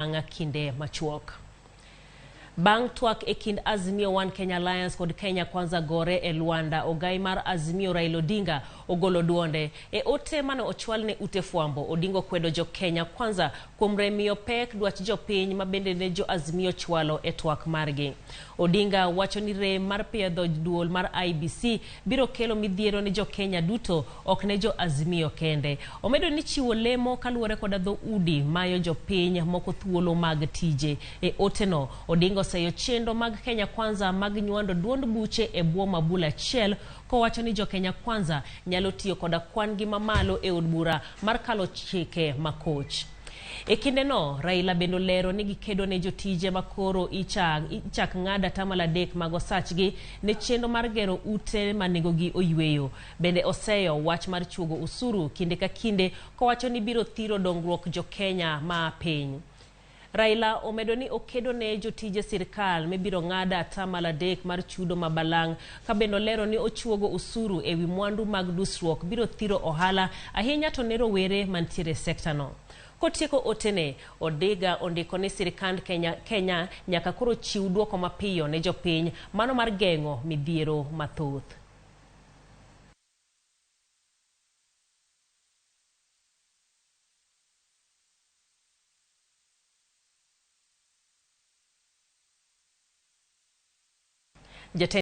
kinde machuok. Bang' twak e kind Azimio One Kenya Alliance kod Kenya Kwanza gore e Luanda, ogai mar Azimio Raila Odinga ogolo duonde. E ote mane ochwal ne ute fwambo, Odinga kwedo jo Kenya Kwanza kuom remiyo pek dwach jopiny ma bende ne jo Azimio chwalo e twak margi. Odinga wacho ni rem mar piedho duol mar IBC biro kelo midhiero ne jo Kenya duto, ok ne jo Azimio kende. Omedo ni chiwo lemo kaluwore koda dho udi mayo jopiny moko thuolo mag tije. E ote no, Odinga oseyo chendo mag Kenya Kwanza mag nyuando duond buche e bwo mabula achiel, kowacho ni jo Kenya Kwanza nyalo tiyo koda kwan gi mamalo e od bura mar kalo chike makoch. E kinde no, Raila bendo lero ni gikedo ne jotije makoro ichak ng'ada tamala dek mag osachgi ne chendo mar gero ute manengogi oyweyo. Bende oseyo wach mar chuogo usuru kinde ka kinde, kowacho ni biro thiro dongruok jo Kenya ma piny. Raila omedo ni okedo ne jotije sirkal mebiro ng'ada tamala dek mar chudo mabalang', ka bendo lero ni ochuogo usuru ewi mwandu mag dusruok biro thiro ohala ahinya to ne rowere mantiere sekta no. Kotieko otene, Odinga ondiko ni sirkand Kenya nyaka koro chiw duoko mapiyo ne jopiny, mano mar geng'o midhiero mathoth.